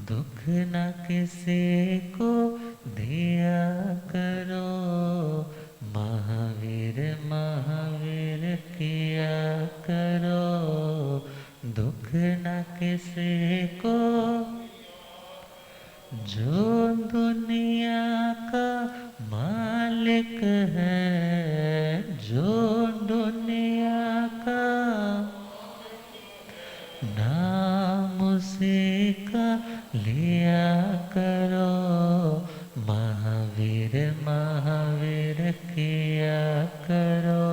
दुख न किसी को दिया करो, महावीर महावीर किया करो। दुख न किसी को, जो दुनिया का मालिक है, जो दुनिया का नाम उसी का लिया करो, महावीर महावीर किया करो।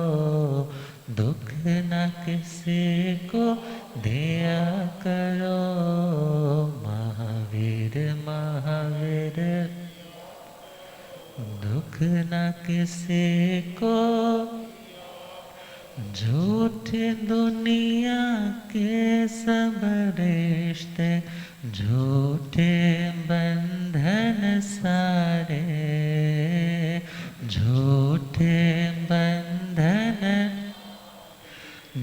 दुख न किसी को दिया करो, महावीर महावीर। दुख न किसी को, झूठे दुनिया के सब रिश्ते, झूठे बंधन सारे, झूठे बंधन।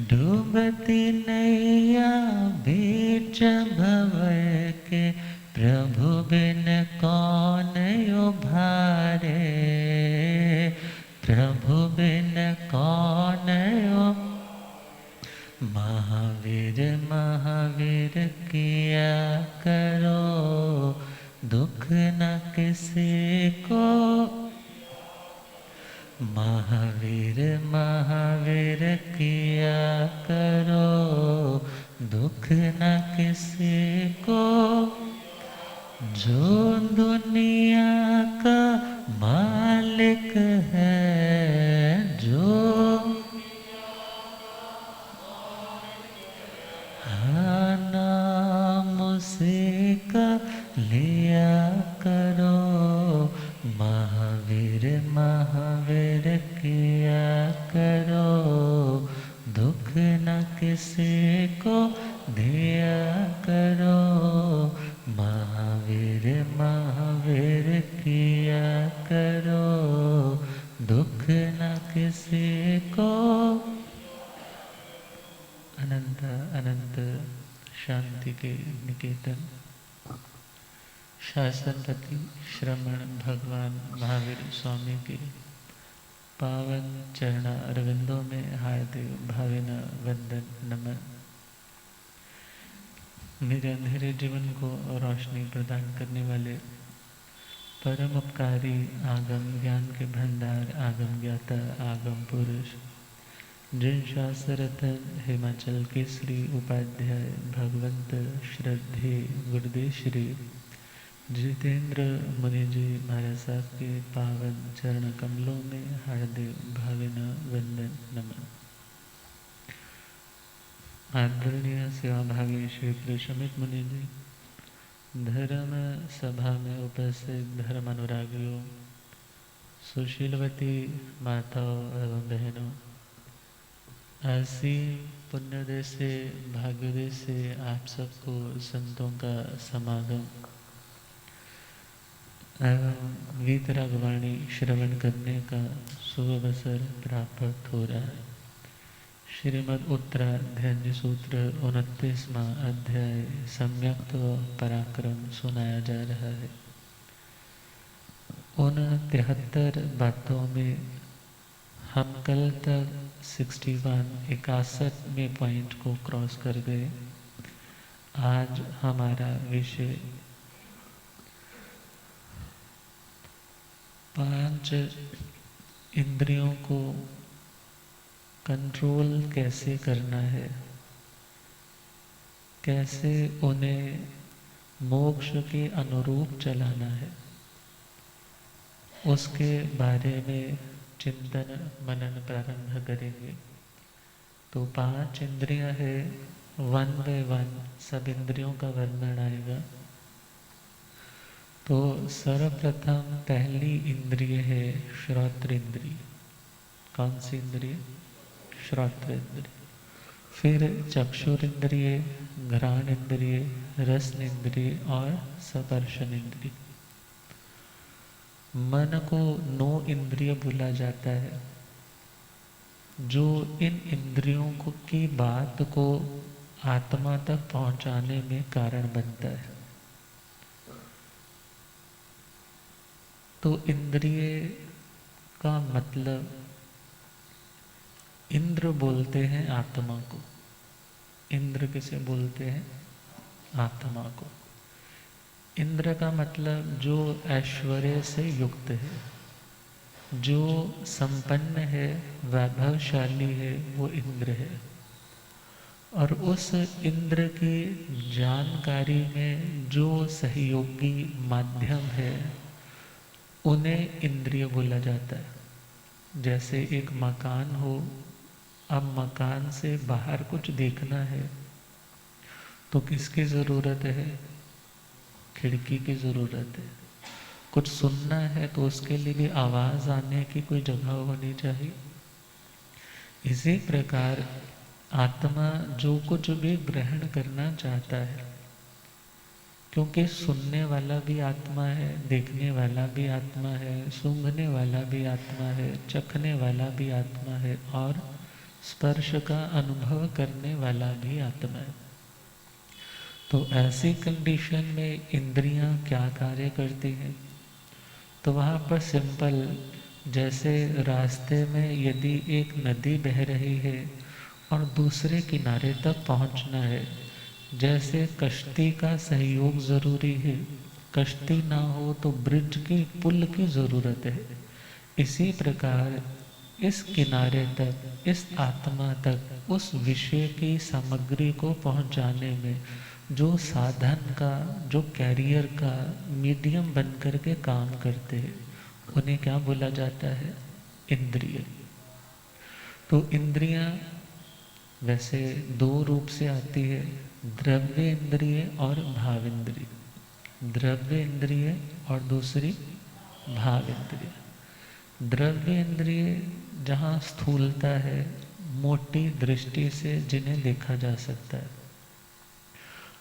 डूबती नैया बीच भंवर के, प्रभु बिन कौन उभारे, प्रभु बिन कौन। महावीर महावीर किया करो, दुख न किसी को, महावीर महावीर किया करो। दुख न किसी को, जो दुनिया का मालिक है, जो नाम उसी का लिया करो, महावीर महावीर किया करो। दुख न किसी को दिया करो, महावीर महावीर किया करो। दुख न किसी को। अनंत अनंत शांति के निकेतन शासनपति श्रमण भगवान महावीर स्वामी के पावन चरण अरविंदों में हार्दिक भावना वंदन नमन। मेरे अंधेरे जीवन को रोशनी प्रदान करने वाले परम उपकारी आगम ज्ञान के भंडार, आगम ज्ञाता, आगम पुरुष, जिन शास्त्ररत्न हिमाचल केसरी उपाध्याय भगवंत श्रद्धे गुरुदेव श्री जितेंद्र मुनि जी महाराज साहब के पावन चरण कमलों में हार्दिक भावना वंदन नमन। आदरणीय सेवाभागी श्री प्रशमित मुनि जी, धर्म सभा में उपस्थित धर्म अनुरागियों, सुशीलवती माताओं एवं बहनों, ऐसी पुण्योदय से भाग्योदय से आप सबको संतों का समागम एवं वीतरागवाणी श्रवण करने का शुभ अवसर प्राप्त हो रहा है। श्रीमद् उत्तराध्याय सूत्र 29वां अध्याय सम्यक्त पराक्रम सुनाया जा रहा है। उन 73 बातों में हम कल तक 61 पॉइंट को क्रॉस कर गए। आज हमारा विषय 5 इंद्रियों को कंट्रोल कैसे करना है, कैसे उन्हें मोक्ष के अनुरूप चलाना है, उसके बारे में चिंतन मनन प्रारंभ करेंगे। तो 5 इंद्रियां है, 1 बाय 1 सब इंद्रियों का वर्णन आएगा। तो सर्वप्रथम पहली इंद्रिय है श्रोत्र इंद्रिय। कौन सी इंद्रिय? श्रोत्र इंद्रिय। फिर चक्षुर इंद्रिय, घ्राण इंद्रिय, रसन इंद्रिय और स्पर्शन इंद्रिय। मन को 9 इंद्रिय बोला जाता है, जो इन इंद्रियों को की बात को आत्मा तक पहुंचाने में कारण बनता है। तो इंद्रिय का मतलब इंद्र बोलते हैं आत्मा को। इंद्र किसे बोलते हैं? आत्मा को। इंद्र का मतलब जो ऐश्वर्य से युक्त है, जो संपन्न है, वैभवशाली है, वो इंद्र है। और उस इंद्र की जानकारी में जो सहयोगी माध्यम है, उन्हें इंद्रिय बोला जाता है। जैसे एक मकान हो, अब मकान से बाहर कुछ देखना है तो किसकी ज़रूरत है? खिड़की की ज़रूरत है। कुछ सुनना है तो उसके लिए भी आवाज़ आने की कोई जगह होनी चाहिए। इसी प्रकार आत्मा जो कुछ भी ग्रहण करना चाहता है, क्योंकि सुनने वाला भी आत्मा है, देखने वाला भी आत्मा है, सूंघने वाला भी आत्मा है, चखने वाला भी आत्मा है, और स्पर्श का अनुभव करने वाला भी आत्मा है। तो ऐसी कंडीशन में इंद्रियां क्या कार्य करती हैं? तो वहाँ पर सिंपल, जैसे रास्ते में यदि एक नदी बह रही है और दूसरे किनारे तक पहुँचना है, जैसे कश्ती का सहयोग ज़रूरी है, कश्ती ना हो तो ब्रिज की, पुल की ज़रूरत है। इसी प्रकार इस किनारे तक, इस आत्मा तक, उस विषय की सामग्री को पहुंचाने में जो साधन का, जो कैरियर का मीडियम बनकर के काम करते हैं, उन्हें क्या बोला जाता है? इंद्रिय। तो इंद्रियां वैसे दो रूप से आती है, द्रव्य इंद्रिय और भाव इंद्रिय। द्रव्य इंद्रिय और दूसरी भाव इंद्रिय। द्रव्य इंद्रिय जहाँ स्थूलता है, मोटी दृष्टि से जिन्हें देखा जा सकता है,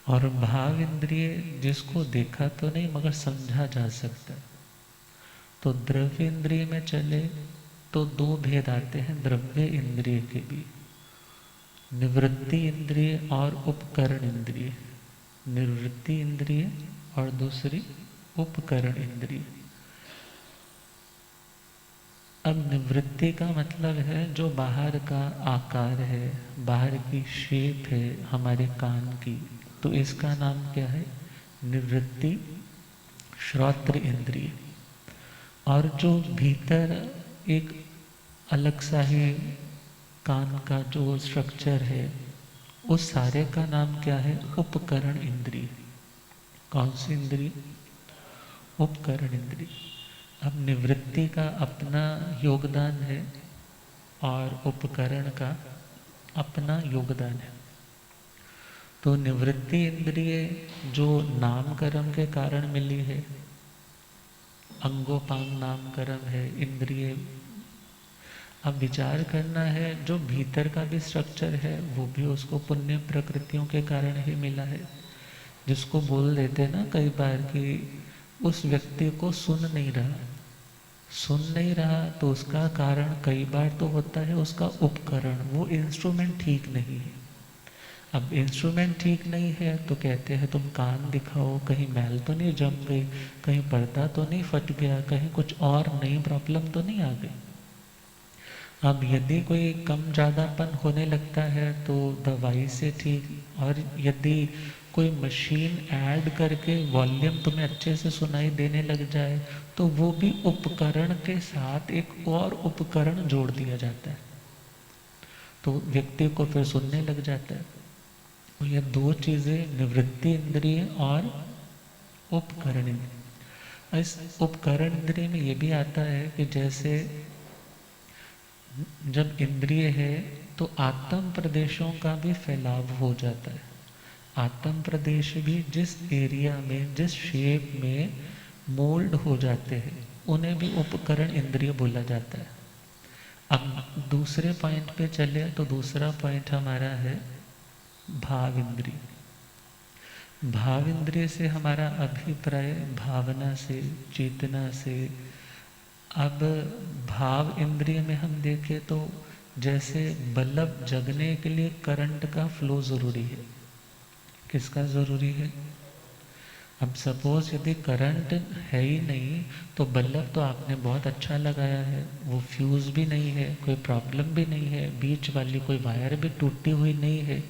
और भाव इंद्रिय जिसको देखा तो नहीं मगर समझा जा सकता है। तो द्रव्य इंद्रिय में चले तो दो भेद आते हैं द्रव्य इंद्रिय के भी, निवृत्ति इंद्रिय और उपकरण इंद्रिय। निवृत्ति इंद्रिय और दूसरी उपकरण इंद्रिय। अब निवृत्ति का मतलब है जो बाहर का आकार है, बाहर की शेप है हमारे कान की, तो इसका नाम क्या है? निवृत्ति श्रोत्र इंद्रिय। और जो भीतर एक अलग सा ही कान का जो स्ट्रक्चर है, उस सारे का नाम क्या है? उपकरण इंद्रिय। कौन सी इंद्रिय? उपकरण इंद्रिय। अब निवृत्ति का अपना योगदान है और उपकरण का अपना योगदान है। तो निवृत्ति इंद्रिय जो नामकरण के कारण मिली है, अंगोपांग नामकरण है इंद्रिय। अब विचार करना है, जो भीतर का भी स्ट्रक्चर है वो भी उसको पुण्य प्रकृतियों के कारण ही मिला है। जिसको बोल देते ना कई बार कि उस व्यक्ति को सुन नहीं रहा, तो उसका कारण कई बार तो होता है उसका उपकरण, वो इंस्ट्रूमेंट ठीक नहीं है। अब इंस्ट्रूमेंट ठीक नहीं है तो कहते हैं तुम कान दिखाओ, कहीं मैल तो नहीं जम गई, कहीं पर्दा तो नहीं फट गया, कहीं कुछ और नई प्रॉब्लम तो नहीं आ गई। अब यदि कोई कम ज़्यादापन होने लगता है तो दवाई से ठीक, और यदि कोई मशीन ऐड करके वॉल्यूम तुम्हें अच्छे से सुनाई देने लग जाए तो वो भी उपकरण के साथ एक और उपकरण जोड़ दिया जाता है, तो व्यक्ति को फिर सुनने लग जाता है। तो ये दो चीज़ें, निवृत्ति इंद्रिय और उपकरण इंद्रिय। इस उपकरण इंद्रिय में ये भी आता है कि जैसे जब इंद्रिय है तो आत्म प्रदेशों का भी फैलाव हो जाता है। आत्म प्रदेश भी जिस एरिया में, जिस शेप में मोल्ड हो जाते हैं, उन्हें भी उपकरण इंद्रिय बोला जाता है। अब दूसरे पॉइंट पे चले तो दूसरा पॉइंट हमारा है भाव इंद्रिय। भाव इंद्रिय से हमारा अभिप्राय भावना से, चेतना से। अब भाव इंद्रिय में हम देखें तो जैसे बल्ब जगने के लिए करंट का फ्लो ज़रूरी है। किसका ज़रूरी है? अब सपोज यदि करंट है ही नहीं तो बल्ब तो आपने बहुत अच्छा लगाया है, वो फ्यूज़ भी नहीं है, कोई प्रॉब्लम भी नहीं है, बीच वाली कोई वायर भी टूटी हुई नहीं है,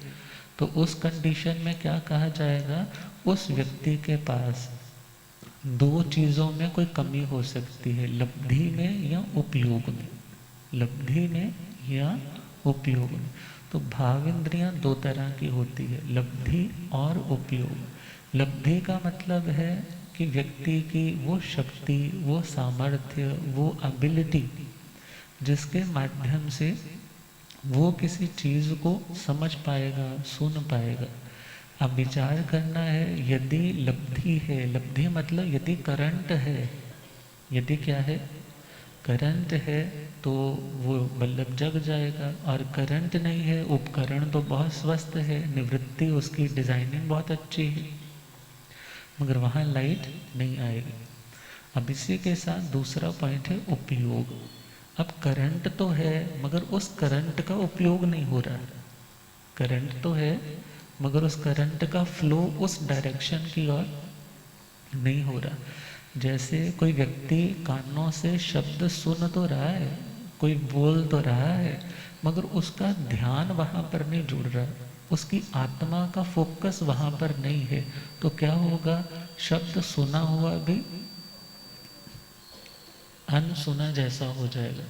तो उस कंडीशन में क्या कहा जाएगा, उस व्यक्ति के पास दो चीज़ों में कोई कमी हो सकती है, लब्धि में या उपयोग में, लब्धि में या उपयोग में। तो भाव इंद्रियां दो तरह की होती है, लब्धि और उपयोग। लब्धि का मतलब है कि व्यक्ति की वो शक्ति, वो सामर्थ्य, वो एबिलिटी जिसके माध्यम से वो किसी चीज़ को समझ पाएगा, सुन पाएगा। अब विचार करना है, यदि लब्धि है, लब्धि मतलब यदि करंट है, यदि क्या है, करंट है, तो वो बल्ब जग जाएगा। और करंट नहीं है, उपकरण तो बहुत स्वस्थ है, निवृत्ति उसकी डिज़ाइनिंग बहुत अच्छी है, मगर वहाँ लाइट नहीं आएगी। अब इसी के साथ दूसरा पॉइंट है उपयोग। अब करंट तो है मगर उस करंट का उपयोग नहीं हो रहा, करंट तो है मगर उस करंट का फ्लो उस डायरेक्शन की ओर नहीं हो रहा। जैसे कोई व्यक्ति कानों से शब्द सुन तो रहा है, कोई बोल तो रहा है, मगर उसका ध्यान वहाँ पर नहीं जुड़ रहा, उसकी आत्मा का फोकस वहाँ पर नहीं है, तो क्या होगा, शब्द सुना हुआ भी अनसुना जैसा हो जाएगा।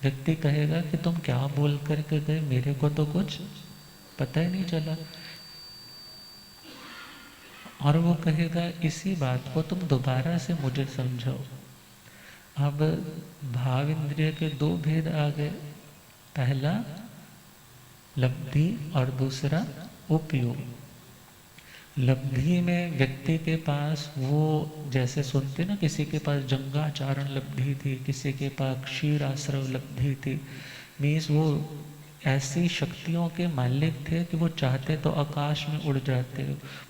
व्यक्ति कहेगा कि तुम क्या बोल करके गए, मेरे को तो कुछ पता ही नहीं चला। और वो कहेगा इसी बात को तुम दोबारा से मुझे समझाओ। अब भाव इंद्रिय के दो भेद आ गए, पहला लब्धि और दूसरा उपयोग। लब्धि में व्यक्ति के पास वो, जैसे सुनते ना, किसी के पास जंगाचारण लब्धि थी, किसी के पास क्षीर आश्रव लब्धि थी, मीन्स वो ऐसी शक्तियों के मालिक थे कि वो चाहते तो आकाश में उड़ जाते,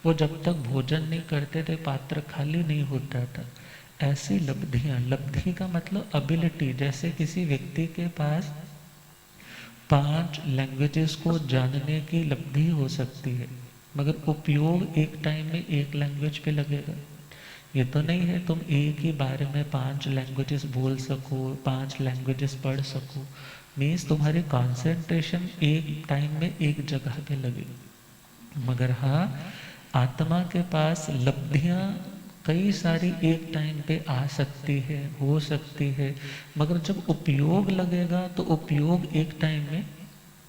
वो जब तक भोजन नहीं करते थे पात्र खाली नहीं होता था। ऐसी लब्धियाँ, लब्धि का मतलब एबिलिटी, जैसे किसी व्यक्ति के पास 5 लैंग्वेजेस को जानने की लब्धि हो सकती है, मगर उपयोग एक टाइम में एक लैंग्वेज पे लगेगा। ये तो नहीं है तुम एक ही बारे में 5 लैंग्वेजेस बोल सको, 5 लैंग्वेजेस पढ़ सको, मीन्स तुम्हारी कंसंट्रेशन एक टाइम में एक जगह पे लगे। मगर हाँ, आत्मा के पास लब्धियाँ कई सारी एक टाइम पे आ सकती है, हो सकती है, मगर जब उपयोग लगेगा तो उपयोग एक टाइम में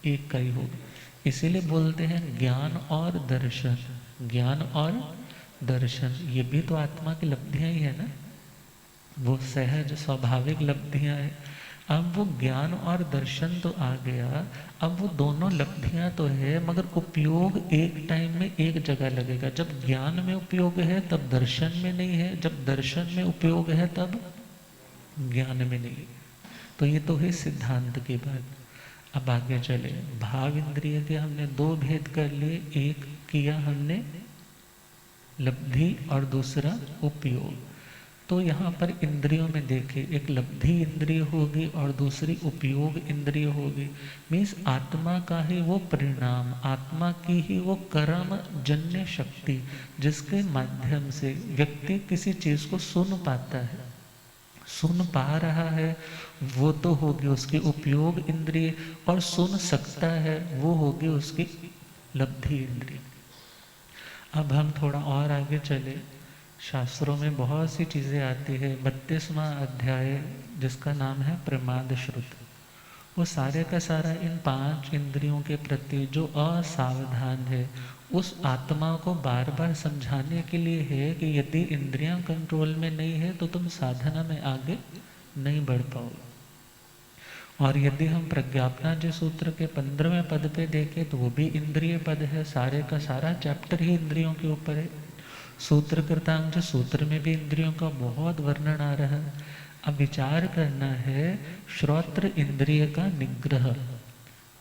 एक का ही होगा। इसीलिए बोलते हैं ज्ञान और दर्शन, ज्ञान और दर्शन, ये भी तो आत्मा की लब्धियाँ ही है ना, वो सहज स्वाभाविक लब्धियाँ हैं। अब वो ज्ञान और दर्शन तो आ गया, अब वो दोनों लब्धियाँ तो है, मगर उपयोग एक टाइम में एक जगह लगेगा। जब ज्ञान में उपयोग है तब दर्शन में नहीं है, जब दर्शन में उपयोग है तब ज्ञान में नहीं। तो ये तो है सिद्धांत की बात। अब आगे चले, भाव इंद्रिय के हमने दो भेद कर लिए, एक किया हमने लब्धि और दूसरा उपयोग। तो यहाँ पर इंद्रियों में देखें, एक लब्धि इंद्रिय होगी और दूसरी उपयोग इंद्रिय होगी। मीन्स आत्मा का ही वो परिणाम, आत्मा की ही वो कर्म जन्य शक्ति जिसके माध्यम से व्यक्ति किसी चीज़ को सुन पाता है, सुन पा रहा है, वो तो होगी उसकी उपयोग इंद्रिय, और सुन सकता है वो होगी उसकी लब्धि इंद्रिय। अब हम थोड़ा और आगे चले, शास्त्रों में बहुत सी चीज़ें आती है। 32वां अध्याय जिसका नाम है प्रमाद श्रुत, वो सारे का सारा इन 5 इंद्रियों के प्रति जो असावधान है उस आत्मा को बार बार समझाने के लिए है कि यदि इंद्रियां कंट्रोल में नहीं है तो तुम साधना में आगे नहीं बढ़ पाओगे। और यदि हम प्रज्ञापनादि सूत्र के 15वें पद पे देखें तो वो भी इंद्रिय पद है, सारे का सारा चैप्टर ही इंद्रियों के ऊपर है। सूत्र कृतांग सूत्र में भी इंद्रियों का बहुत वर्णन आ रहा है। अब विचार करना है, श्रोत्र इंद्रिय का निग्रह,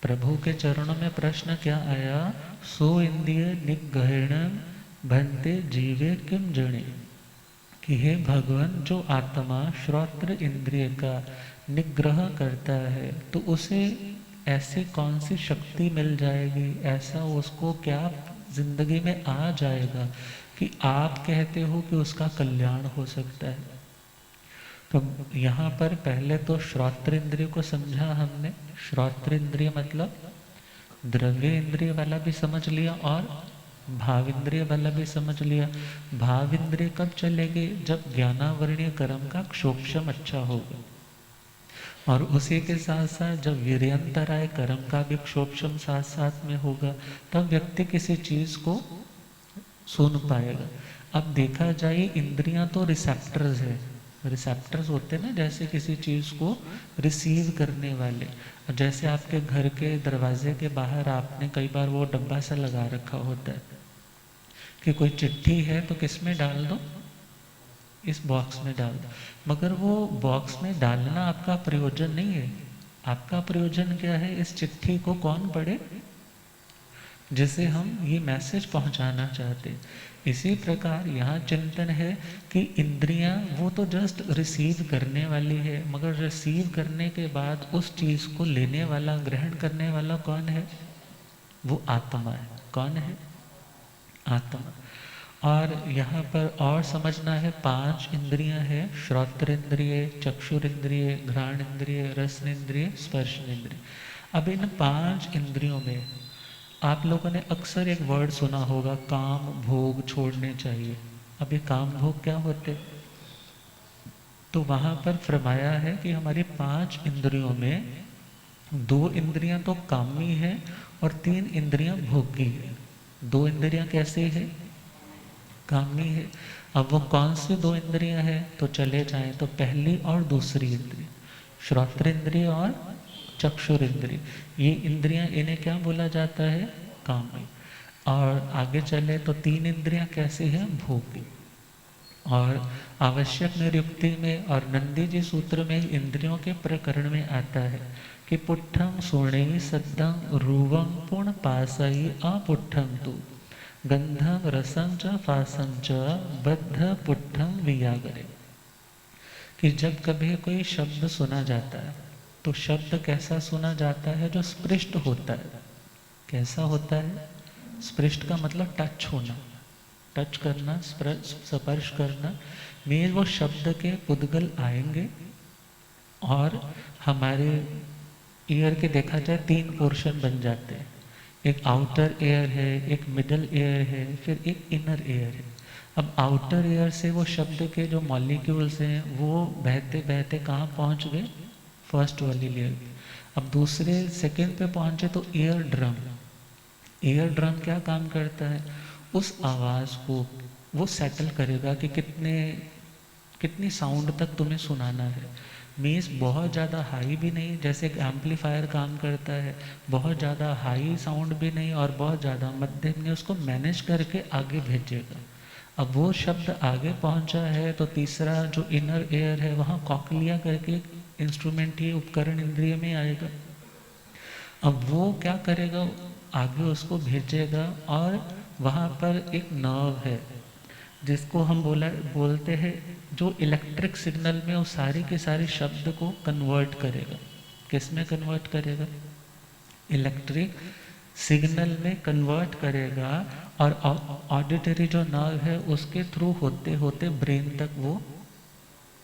प्रभु के चरणों में प्रश्न क्या आया, सो इंद्रिय निग्रहण भंते जीवे किम जणे, कि हे भगवान, जो आत्मा श्रोत्र इंद्रिय का निग्रह करता है तो उसे ऐसी कौन सी शक्ति मिल जाएगी, ऐसा उसको क्या जिंदगी में आ जाएगा कि कि आप कहते हो कि उसका कल्याण हो सकता है। तो यहाँ पर पहले तो श्रोत्र को समझा हमने। श्रोत्र मतलब द्रव्य इंद्रिय वाला भी समझ लिया और भाव इंद्रिय वाला भी समझ लिया। भाव इंद्रिय कब चलेगी? जब ज्ञानावरणीय कर्म का क्षोक्षम अच्छा होगा, और उसी के साथ साथ जब वीर्यंतराय कर्म का भी क्षोक्षम साथ साथ में होगा, तब व्यक्ति किसी चीज को सुन पाएगा। अब देखा जाए, इंद्रियां तो रिसेप्टर्स है। रिसेप्टर्स होते हैं ना, जैसे किसी चीज को रिसीव करने वाले। जैसे आपके घर के दरवाजे के बाहर आपने कई बार वो डब्बा सा लगा रखा होता है कि कोई चिट्ठी है तो किस में डाल दो, इस बॉक्स में डाल दो। मगर वो बॉक्स में डालना आपका प्रयोजन नहीं है। आपका प्रयोजन क्या है? इस चिट्ठी को कौन पढ़े, जिसे हम ये मैसेज पहुंचाना चाहते हैं। इसी प्रकार यहाँ चिंतन है कि इंद्रियां वो तो जस्ट रिसीव करने वाली है, मगर रिसीव करने के बाद उस चीज को लेने वाला, ग्रहण करने वाला कौन है? वो आत्मा है। कौन है? आत्मा। और यहाँ पर और समझना है, 5 इंद्रियां हैं। श्रोत्रेंद्रिय, चक्षुरेंद्रिय, घ्राण इंद्रिय, रसन इंद्रिय, स्पर्श इंद्रिय। अब इन 5 इंद्रियों में आप लोगों ने अक्सर एक वर्ड सुना होगा, काम भोग छोड़ने चाहिए। अब ये काम भोग क्या होते? तो वहां पर फरमाया है कि हमारी 5 इंद्रियों में 2 इंद्रियां तो कामी है और 3 इंद्रियां भोगी है। 2 इंद्रियां कैसे है? कामी है। अब वो कौन सी 2 इंद्रियां हैं? तो चले जाएं तो पहली और दूसरी इंद्रिय, श्रोत्रेंद्रिय और चक्षुरेंद्रिय। ये इंद्रियां, इन्हें क्या बोला जाता है? कामी। और आगे चले तो 3 इंद्रियां कैसे हैं? भोगी। और आवश्यक निरुक्ति में और नंदी जी सूत्र में इंद्रियों के प्रकरण में आता है कि पुट्ठम सुणे सद्दम रूवम पूर्ण पासई अपुट्ठम तु गंधम रसम च फासम च बद्ध पुट्ठम वियागरे। कि जब कभी कोई शब्द सुना जाता है तो शब्द कैसा सुना जाता है? जो स्पृष्ट होता है। कैसा होता है? स्पृष्ट का मतलब टच होना, टच करना, स्पर्श करना। में वो शब्द के पुद्गल आएंगे और हमारे ईयर के देखा जाए 3 पोर्शन बन जाते हैं। एक आउटर एयर है, एक मिडल एयर है, फिर एक इनर एयर है। अब आउटर एयर से वो शब्द के जो मॉलिक्यूल्स हैं वो बहते बहते कहाँ पहुँच गए? फर्स्ट वाली लेयर। अब दूसरे सेकंड पे पहुँचे तो ईयर ड्रम। ईयर ड्रम क्या काम करता है? उस आवाज़ को वो सेटल करेगा कि कितनी साउंड तक तुम्हें सुनाना है। मीन्स बहुत ज़्यादा हाई भी नहीं, जैसे एक एम्पलीफायर काम करता है, बहुत ज़्यादा हाई साउंड भी नहीं और बहुत ज़्यादा मध्यम नहीं, उसको मैनेज करके आगे भेजेगा। अब वो शब्द आगे पहुंचा है तो तीसरा जो इनर एयर है वहाँ कॉकलिया करके इंस्ट्रूमेंट, ये उपकरण इंद्रिय में आएगा। अब वो क्या करेगा? आगे उसको भेजेगा और वहाँ पर एक नर्व है जिसको हम बोलते हैं, जो इलेक्ट्रिक सिग्नल में वो सारे के सारे शब्द को कन्वर्ट करेगा। किस में कन्वर्ट करेगा? इलेक्ट्रिक सिग्नल में कन्वर्ट करेगा। और ऑडिटरी जो नर्व है उसके थ्रू होते होते ब्रेन तक वो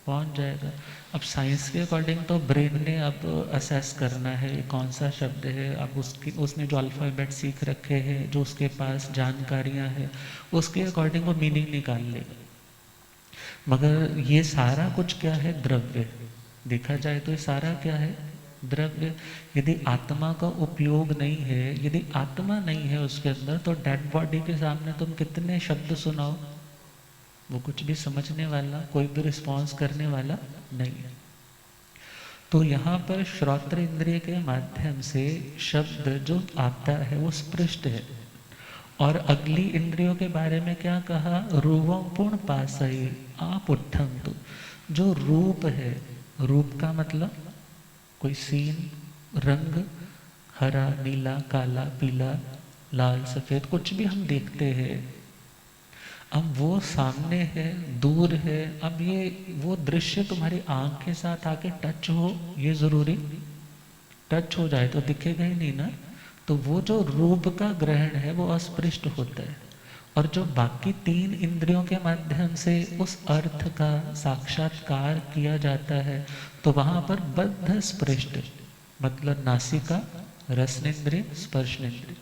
पहुंच जाएगा। अब साइंस के अकॉर्डिंग तो ब्रेन ने अब असेस करना है कौन सा शब्द है। अब उसने जो अल्फ़ाबेट सीख रखे हैं, जो उसके पास जानकारियां हैं, उसके अकॉर्डिंग वो मीनिंग निकाल लेगा। मगर ये सारा कुछ क्या है? द्रव्य। देखा जाए तो ये सारा क्या है? द्रव्य। यदि आत्मा का उपयोग नहीं है, यदि आत्मा नहीं है उसके अंदर, तो डेड बॉडी के सामने तुम कितने शब्द सुनाओ, वो कुछ भी समझने वाला, कोई भी रिस्पॉन्स करने वाला नहीं है। तो यहाँ पर श्रोत्र इंद्रिय के माध्यम से शब्द जो आता है वो स्पृष्ट है। और अगली इंद्रियों के बारे में क्या कहा? रूपम पूर्ण पासई आपुट्ठम तु। जो रूप है, रूप का मतलब कोई सीन, रंग, हरा, नीला, काला, पीला, लाल, सफेद, कुछ भी हम देखते हैं। अब वो सामने है, दूर है। अब ये वो दृश्य तुम्हारी आंख के साथ आके टच हो, ये जरूरी? टच हो जाए तो दिखेगा ही नहीं ना। तो वो जो रूप का ग्रहण है वो अस्पृष्ट होता है। और जो बाकी 3 इंद्रियों के माध्यम से उस अर्थ का साक्षात्कार किया जाता है, तो वहाँ पर बद्ध स्पृष्ट, मतलब नासिका, रसनेन्द्रिय, स्पर्शनेन्द्रिय।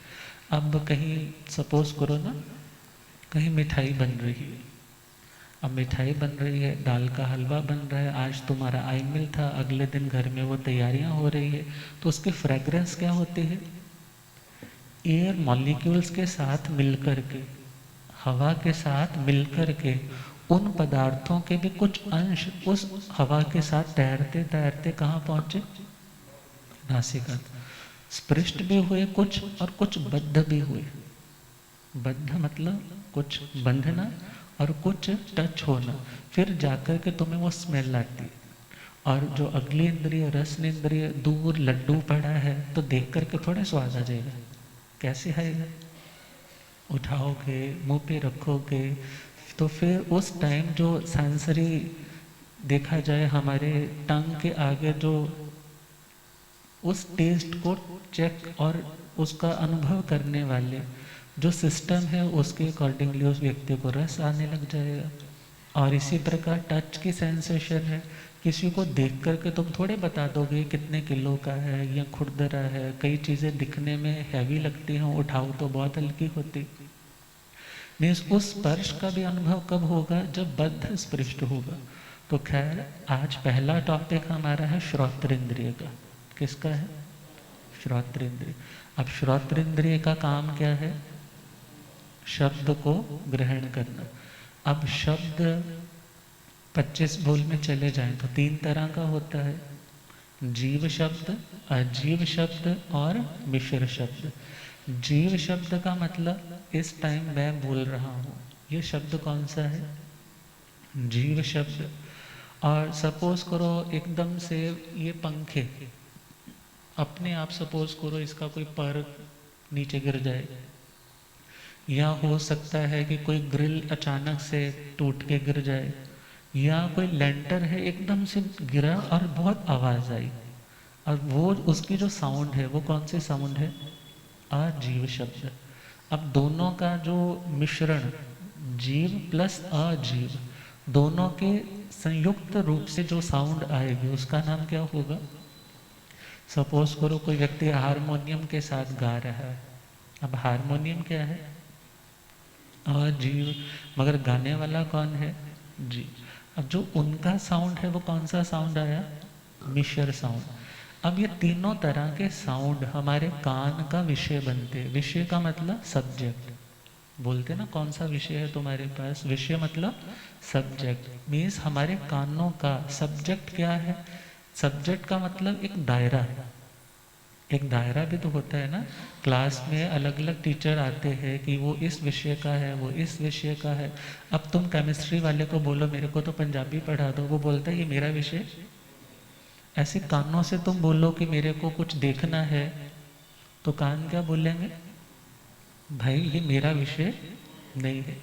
अब कहीं सपोज करो ना, कहीं मिठाई बन रही है, अब मिठाई बन रही है, दाल का हलवा बन रहा है, आज तुम्हारा आई मिल था, अगले दिन घर में वो तैयारियां हो रही है, तो उसकी फ्रेग्रेंस क्या होती है? एयर मॉलिक्यूल्स के साथ मिलकर के, हवा के साथ मिलकर के, उन पदार्थों के भी कुछ अंश उस हवा के साथ तैरते तैरते कहाँ पहुंचे? नासिका। स्पृष्ट भी हुए कुछ और कुछ बद्ध भी हुए। बद्ध मतलब कुछ बंधना और कुछ टच होना, फिर जाकर के तुम्हें वो स्मेल आती है। और जो अगली इंद्रिय रसन इंद्रिय, दूर लड्डू पड़ा है तो देख करके थोड़ा स्वाद आ जाएगा, कैसे आएगा? उठाओगे, मुंह पे रखोगे, तो फिर उस टाइम जो सेंसरी देखा जाए, हमारे टंग के आगे जो उस टेस्ट को चेक और उसका अनुभव करने वाले जो सिस्टम है, उसके अकॉर्डिंगली उस व्यक्ति को रस आने लग जाएगा। और इसी प्रकार टच की सेंसेशन है, किसी को देख करके तुम थोड़े बता दोगे कितने किलो का है या खुरदरा है। कई चीज़ें दिखने में हैवी लगती हैं, उठाओ तो बहुत हल्की होती। मीन्स उस स्पर्श का भी अनुभव कब होगा? जब बद्ध स्पृष्ट होगा। तो खैर, आज पहला टॉपिक हमारा है श्रोत्रेंद्रिय का। किसका है? श्रोत्रेंद्रिय। अब श्रोत्रेंद्रिय का काम क्या है? शब्द को ग्रहण करना। अब शब्द 25 बोल में चले जाएं तो 3 तरह का होता है, जीव शब्द, अजीव शब्द और मिश्र शब्द। जीव शब्द का मतलब इस टाइम मैं बोल रहा हूँ, ये शब्द कौन सा है? जीव शब्द। और सपोज करो एकदम से ये पंखे अपने आप, सपोज करो इसका कोई पर नीचे गिर जाए, या हो सकता है कि कोई ग्रिल अचानक से टूट के गिर जाए, या कोई लेंटर है एकदम से गिरा और बहुत आवाज़ आई, और वो उसकी जो साउंड है वो कौन सी साउंड है? अजीव शब्द। अब दोनों का जो मिश्रण, जीव प्लस अजीव, दोनों के संयुक्त रूप से जो साउंड आएगी उसका नाम क्या होगा? सपोज करो कोई व्यक्ति हारमोनियम के साथ गा रहा है। अब हारमोनियम क्या है? अजीव, मगर गाने वाला कौन है? जी। अब जो उनका साउंड है वो कौन सा साउंड आया? मिश्र साउंड। अब ये तीनों तरह के साउंड हमारे कान का विषय बनते। विषय का मतलब सब्जेक्ट। बोलते ना कौन सा विषय है तुम्हारे पास? विषय मतलब सब्जेक्ट। मीन्स हमारे कानों का सब्जेक्ट क्या है? सब्जेक्ट का मतलब एक दायरा है। एक दायरा भी तो होता है ना। क्लास में अलग अलग टीचर आते हैं कि वो इस विषय का है, वो इस विषय का है। अब तुम केमिस्ट्री वाले को बोलो मेरे को तो पंजाबी पढ़ा दो, वो बोलता है ये मेरा विषय। ऐसे कानों से तुम बोलो कि मेरे को कुछ देखना है, तो कान क्या बोलेंगे? भाई ये मेरा विषय नहीं है।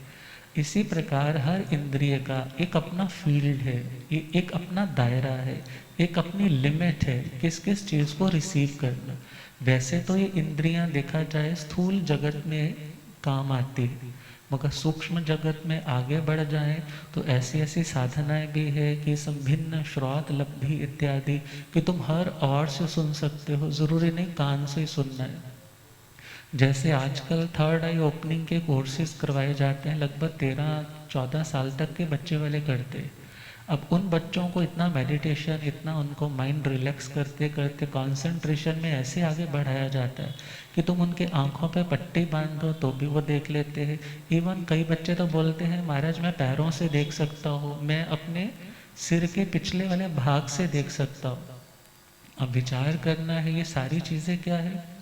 इसी प्रकार हर इंद्रिय का एक अपना फील्ड है, ये एक अपना दायरा है, एक अपनी लिमिट है किस किस चीज़ को रिसीव करना। वैसे तो ये इंद्रियां देखा जाए स्थूल जगत में काम आती है, मगर सूक्ष्म जगत में आगे बढ़ जाए तो ऐसी ऐसी साधनाएं भी है कि भिन्न श्रौत लब्धि इत्यादि कि तुम हर और से सुन सकते हो, ज़रूरी नहीं कान से ही सुनना है। जैसे आजकल थर्ड आई ओपनिंग के कोर्सेज करवाए जाते हैं, लगभग 13-14 साल तक के बच्चे वाले करते हैं। अब उन बच्चों को इतना मेडिटेशन, इतना उनको माइंड रिलैक्स करते करते कंसंट्रेशन में ऐसे आगे बढ़ाया जाता है कि तुम उनके आंखों पे पट्टी बांध दो तो भी वो देख लेते हैं। इवन कई बच्चे तो बोलते हैं महाराज मैं पैरों से देख सकता हूँ, मैं अपने सिर के पिछले वाले भाग से देख सकता हूँ। अब विचार करना है ये सारी चीज़ें क्या है?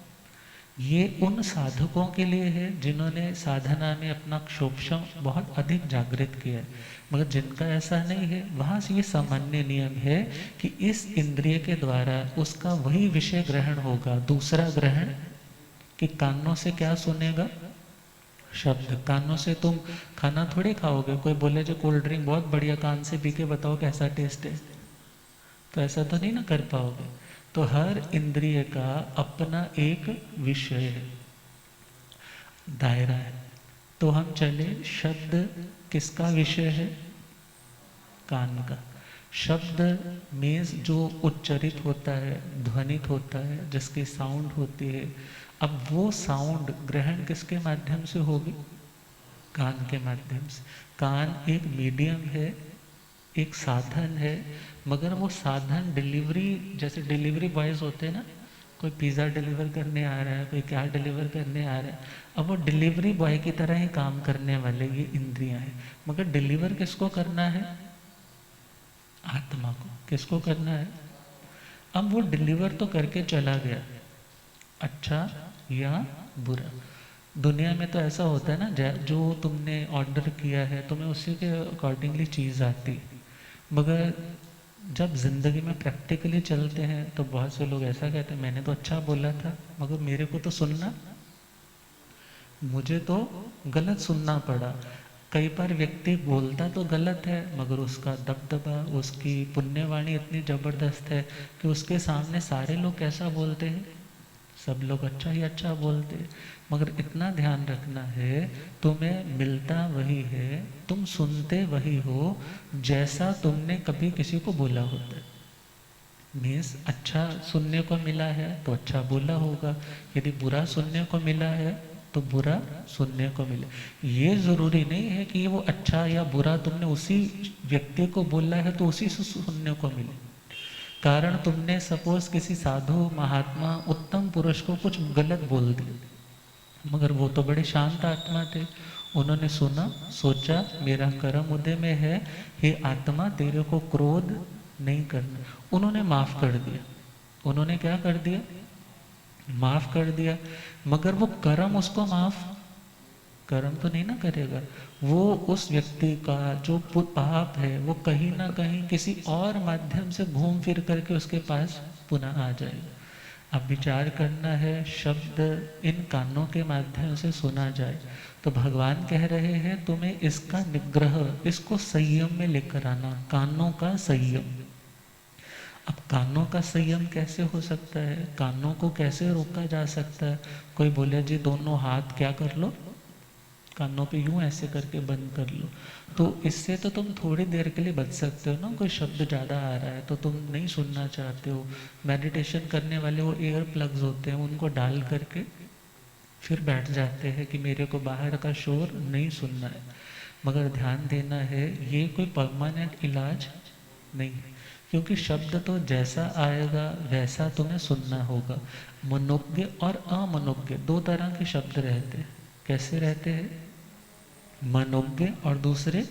ये उन साधकों के लिए है जिन्होंने साधना में अपना क्षोभम बहुत अधिक जागृत किया है। मगर जिनका ऐसा नहीं है, वहाँ से ये सामान्य नियम है कि इस इंद्रिय के द्वारा उसका वही विषय ग्रहण होगा। दूसरा ग्रहण कि कानों से क्या सुनेगा? शब्द। कानों से तुम खाना थोड़े खाओगे। कोई बोले जो कोल्ड ड्रिंक बहुत बढ़िया, कान से पी के बताओ कैसा टेस्ट है, तो ऐसा तो नहीं ना कर पाओगे। तो हर इंद्रिय का अपना एक विषय है, दायरा है। तो हम चले, शब्द किसका विषय है? कान का। शब्द मीन्स जो उच्चरित होता है, ध्वनित होता है, जिसकी साउंड होती है। अब वो साउंड ग्रहण किसके माध्यम से होगी? कान के माध्यम से। कान एक मीडियम है, एक साधन है, मगर वो साधन डिलीवरी, जैसे डिलीवरी बॉयज होते हैं ना, कोई पिज़्ज़ा डिलीवर करने आ रहा है, कोई क्या डिलीवर करने आ रहा है, अब वो डिलीवरी बॉय की तरह ही काम करने वाले ये इंद्रियां हैं। मगर डिलीवर किसको करना है? आत्मा को। किसको करना है? अब वो डिलीवर तो करके चला गया, अच्छा या बुरा। दुनिया में तो ऐसा होता है ना, जो तुमने ऑर्डर किया है तुम्हें उसी के अकॉर्डिंगली चीज़ आती। मगर जब ज़िंदगी में प्रैक्टिकली चलते हैं तो बहुत से लोग ऐसा कहते हैं, मैंने तो अच्छा बोला था मगर मेरे को तो सुनना, मुझे तो गलत सुनना पड़ा। कई बार व्यक्ति बोलता तो गलत है, मगर उसका दबदबा, उसकी पुण्यवाणी इतनी ज़बरदस्त है कि उसके सामने सारे लोग कैसा बोलते हैं? सब लोग अच्छा ही अच्छा बोलते हैं। मगर इतना ध्यान रखना है, तुम्हें मिलता वही है, तुम सुनते वही हो जैसा तुमने कभी किसी को बोला होता है। मीन्स अच्छा सुनने को मिला है तो अच्छा बोला होगा, यदि बुरा सुनने को मिला है तो बुरा सुनने को मिले। ये ज़रूरी नहीं है कि वो अच्छा या बुरा तुमने उसी व्यक्ति को बोला है तो उसी से सुनने को मिले। कारण तुमने सपोज किसी साधु, महात्मा, उत्तम पुरुष को कुछ गलत बोल दिया, मगर वो तो बड़े शांत आत्मा थे, उन्होंने सुना, सोचा मेरा कर्म उदय में है, हे आत्मा तेरे को क्रोध नहीं करना, उन्होंने माफ कर दिया। उन्होंने क्या कर दिया? माफ कर दिया। मगर वो कर्म उसको माफ, कर्म तो नहीं ना करेगा। वो उस व्यक्ति का जो पाप है वो कहीं ना कहीं किसी और माध्यम से घूम फिर करके उसके पास पुनः आ जाएगा। अब विचार करना है, शब्द इन कानों के माध्यम से सुना जाए तो भगवान कह रहे हैं तुम्हें इसका निग्रह, इसको संयम में लेकर आना, कानों का संयम। अब कानों का संयम कैसे हो सकता है? कानों को कैसे रोका जा सकता है? कोई बोले जी दोनों हाथ क्या कर लो, कानों पे यूं ऐसे करके बंद कर लो, तो इससे तो तुम थोड़ी देर के लिए बच सकते हो ना। कोई शब्द ज़्यादा आ रहा है तो तुम नहीं सुनना चाहते हो, मेडिटेशन करने वाले वो ईयर प्लग्स होते हैं उनको डाल करके फिर बैठ जाते हैं कि मेरे को बाहर का शोर नहीं सुनना है। मगर ध्यान देना है, ये कोई परमानेंट इलाज नहीं है, क्योंकि शब्द तो जैसा आएगा वैसा तुम्हें सुनना होगा। मनोज्ञ और अमनोज्ञ दो तरह के शब्द रहते हैं। कैसे रहते हैं? मनोज्ञ और दूसरे,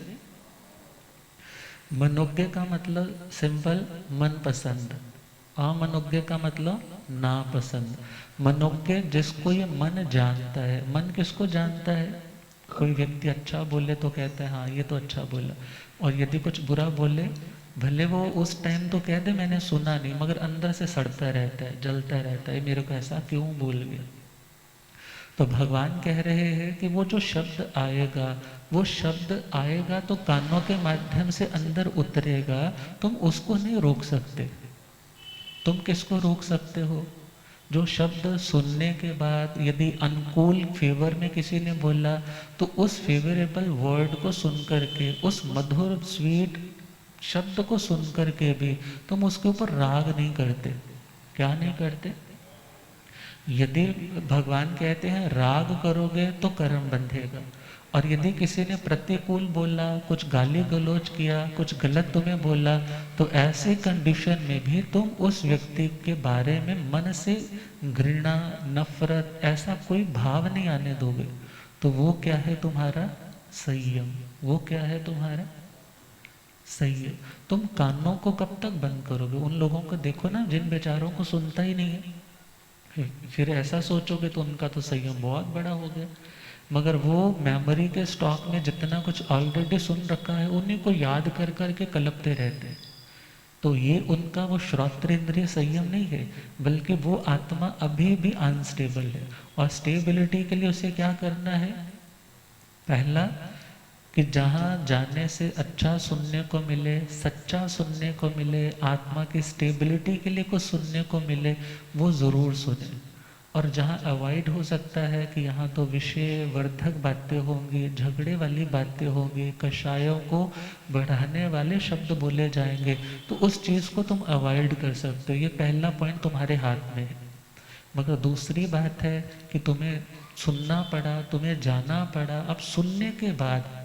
मनोज्ञ का मतलब सिंपल मनपसंद, अमनोज्ञ का मतलब नापसंद। मनोज्ञ जिसको ये मन जानता है। मन किसको जानता है? कोई व्यक्ति अच्छा बोले तो कहता है हाँ ये तो अच्छा बोला, और यदि कुछ बुरा बोले, भले वो उस टाइम तो कह दे मैंने सुना नहीं, मगर अंदर से सड़ता रहता है, जलता रहता है, मेरे को ऐसा क्यों बोल गया। तो भगवान कह रहे हैं कि वो जो शब्द आएगा, वो शब्द आएगा तो कानों के माध्यम से अंदर उतरेगा, तुम उसको नहीं रोक सकते। तुम किसको रोक सकते हो? जो शब्द सुनने के बाद यदि अनुकूल फेवर में किसी ने बोला तो उस फेवरेबल वर्ड को सुन करके, उस मधुर स्वीट शब्द को सुन करके भी तुम उसके ऊपर राग नहीं करते। क्या नहीं करते? यदि भगवान कहते हैं राग करोगे तो कर्म बंधेगा, और यदि किसी ने प्रतिकूल बोला, कुछ गाली गलौज किया, कुछ गलत तुम्हें बोला, तो ऐसे कंडीशन में भी तुम उस व्यक्ति के बारे में मन से घृणा, नफरत, ऐसा कोई भाव नहीं आने दोगे। तो वो क्या है तुम्हारा? संयम। वो क्या है तुम्हारा? संयम। तुम कानों को कब तक बंद करोगे? उन लोगों को देखो ना जिन बेचारों को सुनता ही नहीं है, फिर ऐसा सोचोगे तो उनका तो संयम बहुत बड़ा हो गया। मगर वो मेमोरी के स्टॉक में जितना कुछ ऑलरेडी सुन रखा है उन्हीं को याद कर कर के कलपते रहते हैं। तो ये उनका वो श्रोत्रेंद्रिय संयम नहीं है, बल्कि वो आत्मा अभी भी अनस्टेबल है। और स्टेबिलिटी के लिए उसे क्या करना है? पहला कि जहाँ जाने से अच्छा सुनने को मिले, सच्चा सुनने को मिले, आत्मा की स्टेबिलिटी के लिए कुछ सुनने को मिले, वो ज़रूर सुने। और जहाँ अवॉइड हो सकता है कि यहाँ तो विषय वर्धक बातें होंगी, झगड़े वाली बातें होंगी, कषायों को बढ़ाने वाले शब्द बोले जाएंगे, तो उस चीज़ को तुम अवॉइड कर सकते हो। ये पहला पॉइंट तुम्हारे हाथ में है। मगर दूसरी बात है कि तुम्हें सुनना पड़ा, तुम्हें जाना पड़ा। अब सुनने के बाद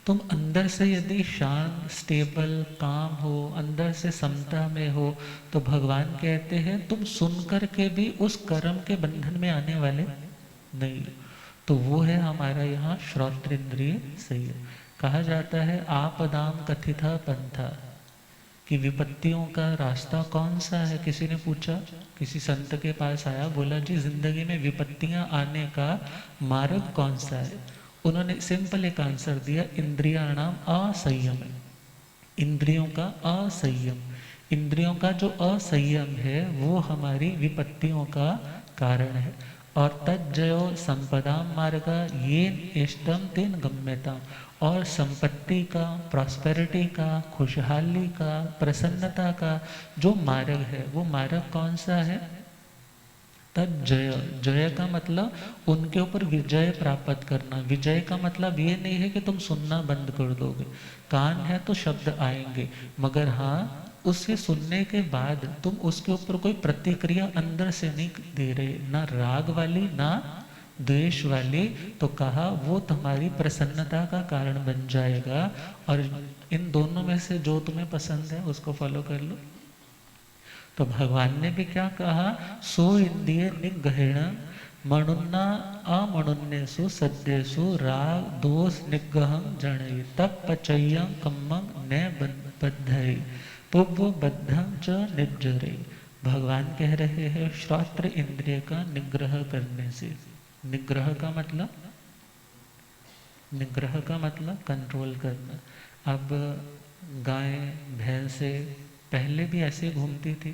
तुम अंदर से यदि शांत, स्टेबल, काम हो, अंदर से समता में हो, तो भगवान कहते हैं तुम सुन कर के भी उस कर्म के बंधन में आने वाले नहीं। तो वो है हमारा यहाँ श्रोत्रेंद्रिय संयम। कहा जाता है आपदाम कथिता पंथा, कि विपत्तियों का रास्ता कौन सा है। किसी ने पूछा, किसी संत के पास आया, बोला जी जिंदगी में विपत्तियां आने का मार्ग कौन सा है। उन्होंने सिंपल एक आंसर दिया, इंद्रियाणाम असंयम। इंद्रियों का असंयम, इंद्रियों का जो असंयम है वो हमारी विपत्तियों का कारण है। और तज्जयो संपदा मार्ग ये इष्टम तेन गम्यता, और संपत्ति का, प्रॉस्पेरिटी का, खुशहाली का, प्रसन्नता का जो मार्ग है, वो मार्ग कौन सा है। तज्जय, जय का मतलब उनके ऊपर विजय प्राप्त करना। विजय का मतलब ये नहीं है कि तुम सुनना बंद कर दोगे, कान है तो शब्द आएंगे, मगर हाँ उसे सुनने के बाद तुम उसके ऊपर कोई प्रतिक्रिया अंदर से नहीं दे रहे, ना राग वाली ना द्वेष वाली। तो कहा वो तुम्हारी प्रसन्नता का कारण बन जाएगा। और इन दोनों में से जो तुम्हें पसंद है उसको फॉलो कर लो। तो भगवान ने भी क्या कहा, सो इंद्रिय निग्रहण मणुन्ना अमणुन्यसु सद्यसु राग दोष निग्रहं जनय तप पचय्यं कम्मं न बद्धय पुब्ब बद्धं च निर्जरे। भगवान कह रहे हैं श्रोत्र इंद्रिय का निग्रह करने से। निग्रह का मतलब, निग्रह का मतलब कंट्रोल करना। अब गाय भैंसे पहले भी ऐसे घूमती थी,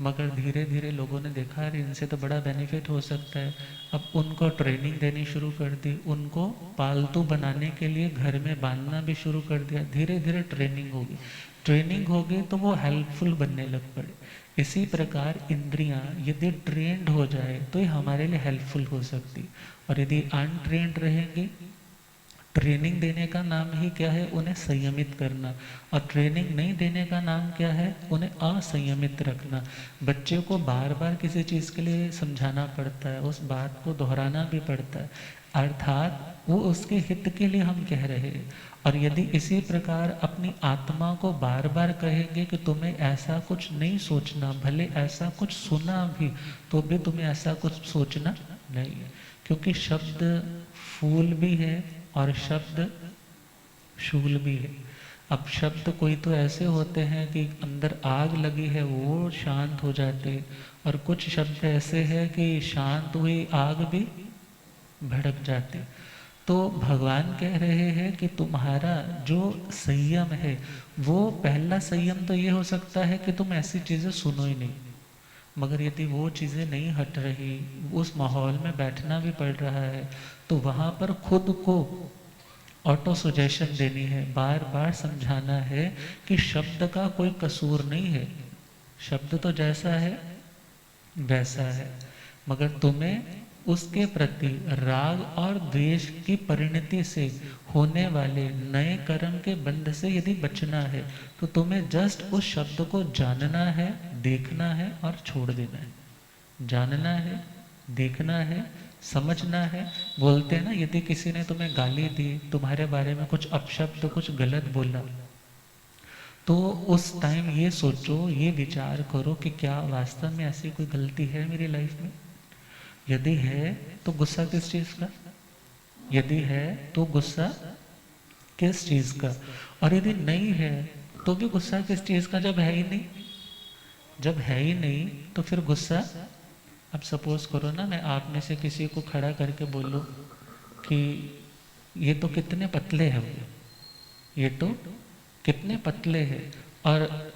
मगर धीरे धीरे लोगों ने देखा है इनसे तो बड़ा बेनिफिट हो सकता है। अब उनको ट्रेनिंग देनी शुरू कर दी, उनको पालतू बनाने के लिए घर में बांधना भी शुरू कर दिया। धीरे धीरे ट्रेनिंग होगी, ट्रेनिंग होगी तो वो हेल्पफुल बनने लग पड़े। इसी प्रकार इंद्रियां यदि ट्रेंड हो जाए तो ये हमारे लिए हेल्पफुल हो सकती, और यदि अनट्रेंड रहेंगी, ट्रेनिंग देने का नाम ही क्या है, उन्हें संयमित करना। और ट्रेनिंग नहीं देने का नाम क्या है, उन्हें असंयमित रखना। बच्चे को बार बार किसी चीज़ के लिए समझाना पड़ता है, उस बात को दोहराना भी पड़ता है, अर्थात वो उसके हित के लिए हम कह रहे हैं। और यदि इसी प्रकार अपनी आत्मा को बार बार कहेंगे कि तुम्हें ऐसा कुछ नहीं सोचना, भले ऐसा कुछ सुना भी तो भी तुम्हें ऐसा कुछ सोचना नहीं है, क्योंकि शब्द फूल भी है और शब्द शूल भी है। अब शब्द कोई तो ऐसे होते हैं कि अंदर आग लगी है वो शांत हो जाते, और कुछ शब्द ऐसे हैं कि शांत हुई आग भी भड़क जाती। तो भगवान कह रहे हैं कि तुम्हारा जो संयम है, वो पहला संयम तो ये हो सकता है कि तुम ऐसी चीज़ें सुनो ही नहीं। मगर यदि वो चीज़ें नहीं हट रही, उस माहौल में बैठना भी पड़ रहा है, तो वहाँ पर खुद को ऑटो सजेशन देनी है, बार बार समझाना है कि शब्द का कोई कसूर नहीं है, शब्द तो जैसा है वैसा है, मगर तुम्हें उसके प्रति राग और द्वेष की परिणति से होने वाले नए कर्म के बंध से यदि बचना है, तो तुम्हें जस्ट उस शब्द को जानना है, देखना है और छोड़ देना है। जानना है, देखना है, समझना है। बोलते हैं ना, यदि किसी ने तुम्हें गाली दी, तुम्हारे बारे में कुछ अपशब्द, कुछ गलत बोला, तो उस टाइम ये सोचो, ये विचार करो कि क्या वास्तव में ऐसी कोई गलती है मेरी लाइफ में। यदि है तो गुस्सा किस चीज़ का, यदि है तो गुस्सा किस चीज़ का, और यदि नहीं है तो भी गुस्सा किस चीज़ का, जब है ही नहीं। जब है ही नहीं तो फिर गुस्सा। अब सपोज करो ना, मैं आप में से किसी को खड़ा करके बोलूं कि ये तो कितने पतले हैं, ये तो कितने पतले हैं, और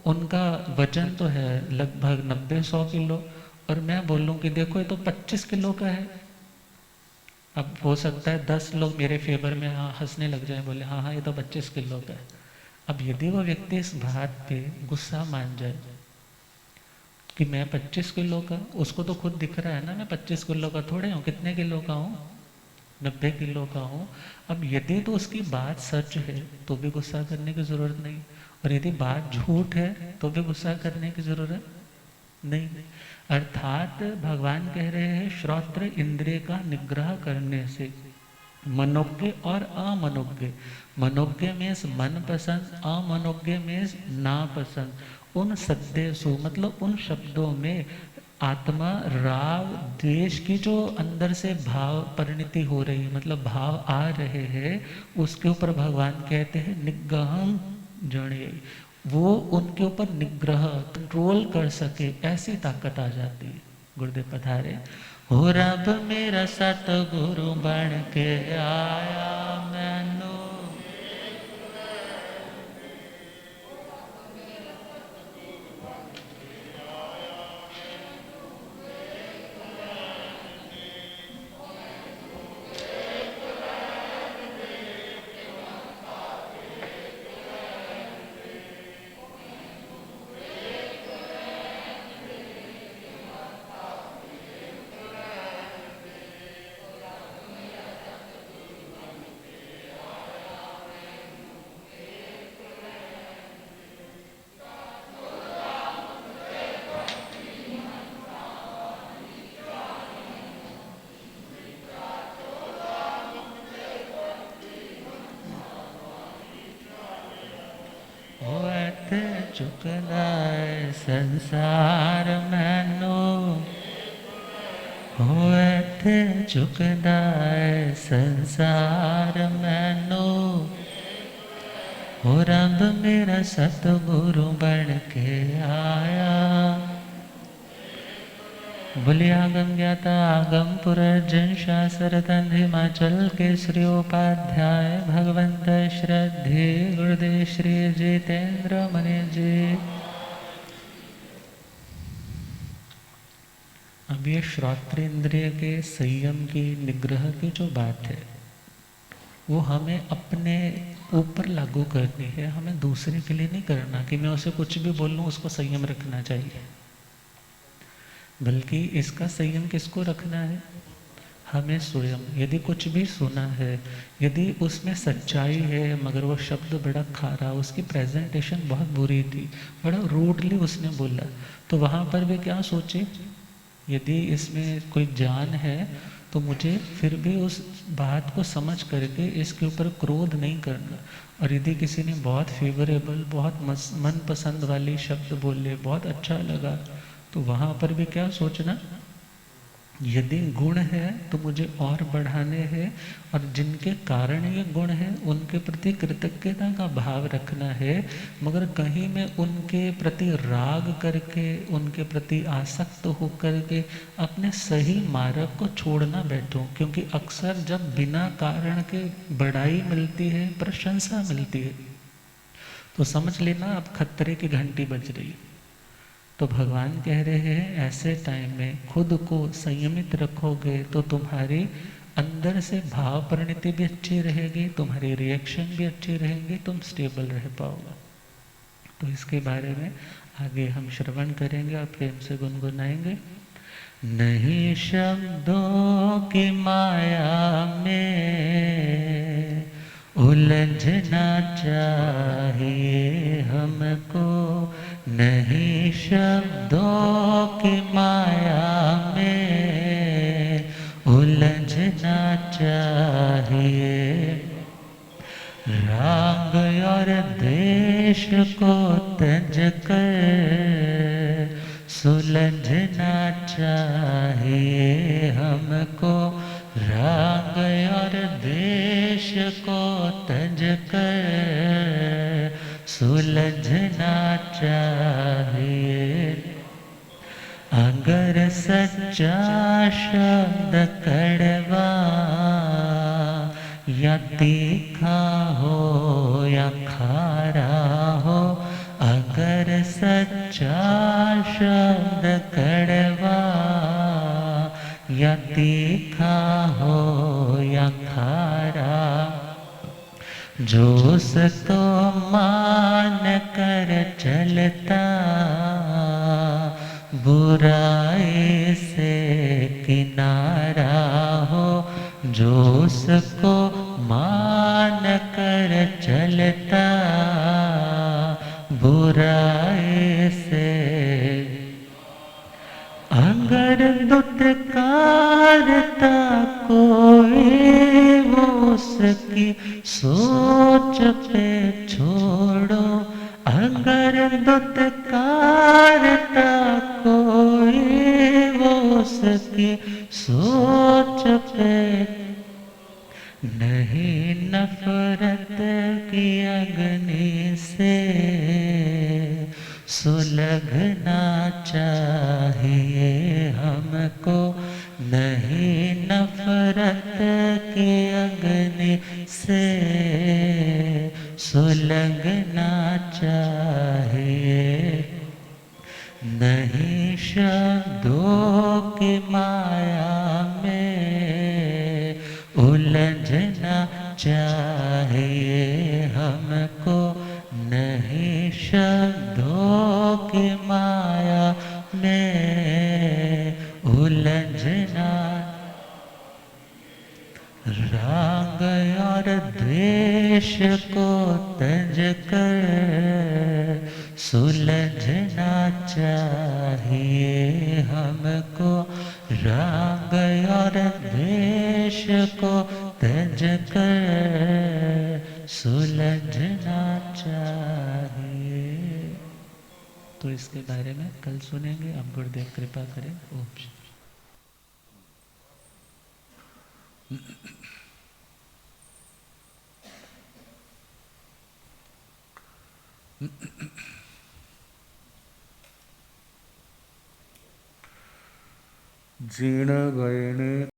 उनका वजन तो है लगभग 90-100 किलो, और मैं बोलूं कि देखो ये तो 25 किलो का है। अब हो सकता है 10 लोग मेरे फेवर में हाँ हंसने लग जाए, बोले हाँ हाँ ये तो 25 किलो का है। अब यदि वो व्यक्ति इस बात पे गुस्सा मान जाए, कि मैं 25 किलो का, उसको तो खुद दिख रहा है ना मैं 25 किलो का थोड़े हूँ, कितने किलो का हूँ, 90 किलो का हूँ। अब यदि तो उसकी बात सच है तो भी गुस्सा करने की ज़रूरत नहीं, और यदि बात झूठ है तो भी गुस्सा करने की ज़रूरत नहीं। अर्थात भगवान कह रहे हैं श्रोत्र इंद्रिय का निग्रह करने से मनोज्ञ और अमनोज्ञ, मनोज्ञ मीन्स मन पसंद, अमनोज्ञ मीन्स नापसंद, उन सद्देशु मतलब उन शब्दों में आत्मा राग द्वेष की जो अंदर से भाव परिणति हो रही है, मतलब भाव आ रहे हैं, उसके ऊपर भगवान कहते हैं निग्रहम जड़े, वो उनके ऊपर निग्रह कंट्रोल कर सके ऐसी ताकत आ जाती है। गुरुदेव पधारे। हो रब मेरा सतगुरु बन के आया मैनू, होत चुकदा है संसार मैनू, होत चुकदा है संसार मैनू, हो रब मेरा सतगुरु बन के आया। बोलिए आगम ज्ञाता आगम पुरर्जन शास्त्र तन हिमाचल के श्री उपाध्याय भगवंत श्रद्धे गुरुदेव श्री जितेंद्र मणि जी। अब ये श्रोत्रेंद्रिय के संयम की निग्रह की जो बात है वो हमें अपने ऊपर लागू करनी है, हमें दूसरे के लिए नहीं करना कि मैं उसे कुछ भी बोल लूँ उसको संयम रखना चाहिए, बल्कि इसका संयम किसको रखना है, हमें स्वयं। यदि कुछ भी सुना है, यदि उसमें सच्चाई है मगर वो शब्द बड़ा खारा, उसकी प्रेजेंटेशन बहुत बुरी थी, बड़ा रूडली उसने बोला, तो वहाँ पर भी क्या सोचे, यदि इसमें कोई जान है तो मुझे फिर भी उस बात को समझ करके इसके ऊपर क्रोध नहीं करना। और यदि किसी ने बहुत फेवरेबल, बहुत मनपसंद वाली शब्द बोले, बहुत अच्छा लगा, तो वहाँ पर भी क्या सोचना, यदि गुण है तो मुझे और बढ़ाने हैं, और जिनके कारण ये गुण है उनके प्रति कृतज्ञता का भाव रखना है, मगर कहीं मैं उनके प्रति राग करके, उनके प्रति आसक्त होकर के अपने सही मार्ग को छोड़ना बैठूं। क्योंकि अक्सर जब बिना कारण के बड़ाई मिलती है, प्रशंसा मिलती है, तो समझ लेना अब खतरे की घंटी बज रही है। तो भगवान कह रहे हैं ऐसे टाइम में खुद को संयमित रखोगे तो तुम्हारी अंदर से भाव परिणति भी अच्छी रहेगी, तुम्हारे रिएक्शन भी अच्छे रहेंगे, तुम स्टेबल रह पाओगे। तो इसके बारे में आगे हम श्रवण करेंगे और प्रेम से गुनगुनाएंगे। नहीं शब्दों की माया में उलझना चाहिए हमको, नहीं शब्दों की माया में उलझना चाहिए, राग और द्वेष को त्यज कर सुलझना चाहिए हमको, राग और द्वेष को त्यज कर सुलझना चाहिए। अगर सच्चा शब्द कड़वा या तीखा हो या खारा हो, अगर सच्चा शब्द कड़वा या तीखा हो या खारा, जो उसको मान कर चलता वो बुराई से किनारा हो, जो उसको मान कर चलता, बुराई से अगर दुत्कारता कोई, वो उसकी सोच पे छोड़ो। अगर दुत्कारता कोई, वो उसकी सोच पे नहीं, नफरत की अग्नि से सुलगना चाहिए हमको। नहीं, नफरत की अग्नि से सुलगना चाहिए। नहीं, शब्दों की माया में उलझना चाहिए हमको। नहीं, शब्दों की माया में उलझना। राग और द्वेष को तज कर सुलझना चाहिए हमको। राग और द्वेष को तज कर सुलझना चाहिए। तो इसके बारे में कल सुनेंगे। अब गुरुदेव कृपा करें। ओम जीण गयने